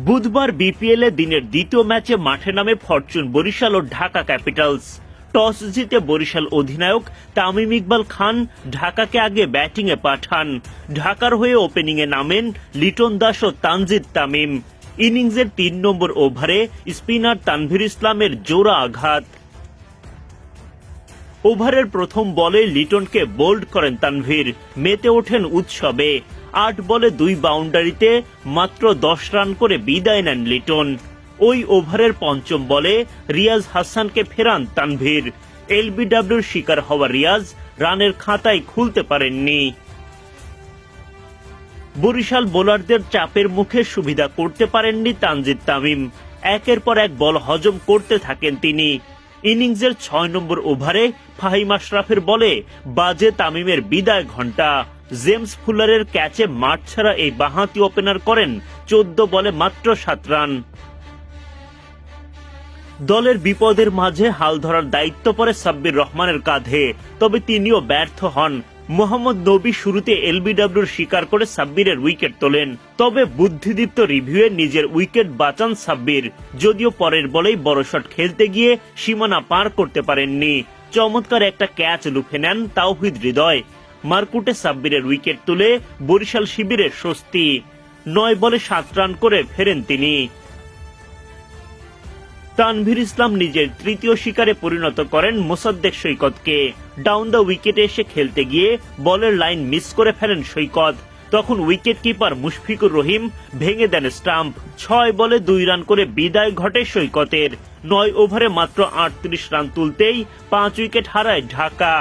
বুধবার বিপিএল এ দিনের দ্বিতীয় ম্যাচে মাঠে নামে ফরচুন বরিশাল ও ঢাকা ক্যাপিটালস। টস জিতে বরিশাল অধিনায়ক তামিম ইকবাল খান ঢাকাকে আগে ব্যাটিং এ পাঠান। ঢাকার হয়ে ওপেনিং এ নামেন লিটন দাস ও তানজিদ তামিম। ইনিংসের ৩ নম্বর ওভারে স্পিনার তানভীর ইসলামের জোড়া আঘাত। ওভারের প্রথম বলে লিটনকে বোল্ড করেন তানভীর, মেতে ওঠেন উৎসবে। ৮ বলে ২ বাউন্ডারিতে মাত্র ১০ রান করে বিদায় নেন লিটন। ওই ওভারের পঞ্চম বলে রিয়াজ হাসানকে ফেরান তানভীর। এলবিডব্লিউর শিকার হওয়া রিয়াজ রানের খাতায় খুলতে পারেননি। বরিশাল বোলারদের চাপের মুখে সুবিধা করতে পারেননি তানজিদ তামিম। একের পর এক বল হজম করতে থাকেন তিনি। ইনিংসের ৬ নম্বর ওভারে ফাহিম আশরাফের বলে বাজে তামিমের বিদায় ঘণ্টা। জেমস ফুলারের ক্যাচে মাঠ ছাড়া এই বাঁহাতি ওপেনার করেন ১৪ বলে মাত্র ৭ রান। দলের বিপদের মাঝে হাল ধরার দায়িত্ব পড়ে সাব্বির রহমানের কাঁধে, তবে তিনিও ব্যর্থ হন। মোহাম্মদ নবী শুরুতে এলবিডব্লিউর শিকার করে সাব্বিরের উইকেট তোলেন, তবে বুদ্ধিদীপ্ত রিভিউয়ে নিজের উইকেট বাঁচান সাব্বির। যদিও পরের বলেই বড় শট খেলতে গিয়ে সীমানা পার করতে পারেননি। চমৎকার একটা ক্যাচ লুফে নেন তাওহিদ হৃদয়। মারকুটে সাব্বিরের উইকেট তুলে বরিশাল শিবিরের স্বস্তি। ৯ বলে ৭ রান করে ফেরেন তিনি। তানভীর ইসলাম নিজের তৃতীয় শিকারে পরিণত করেন মোসাদ্দেক সৈকতকে। ডাউন দ্য উইকেটে এসে খেলতে গিয়ে বলের লাইন মিস করে ফেলেন সৈকত। তখন উইকেট কিপার মুশফিকুর রহিম ভেঙে দেন স্টাম্প। ৬ বলে ২ রান করে বিদায় ঘটে সৈকতের। ৯ ওভারে মাত্র ৩৮ রান তুলতেই ৫ উইকেট হারায় ঢাকা।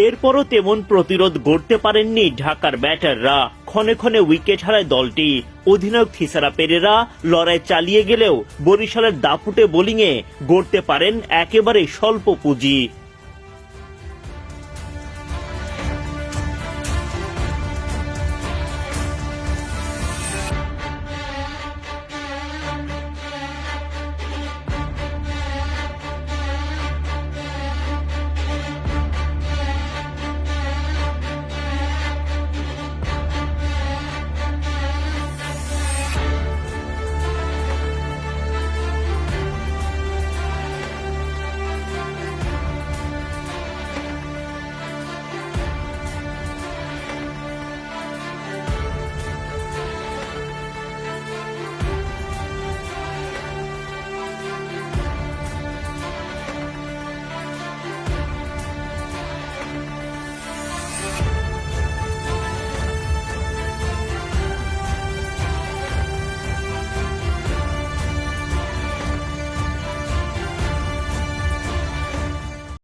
এরপরও তেমন প্রতিরোধ গড়তে পারেননি ঢাকার ব্যাটাররা। ক্ষণে ক্ষণে উইকেট হারায় দলটি। অধিনায়ক থিসারা পেরেরা লড়াই চালিয়ে গেলেও বরিশালের দাপুটে বোলিংয়ে গড়তে পারেন একেবারে স্বল্প পুঁজি।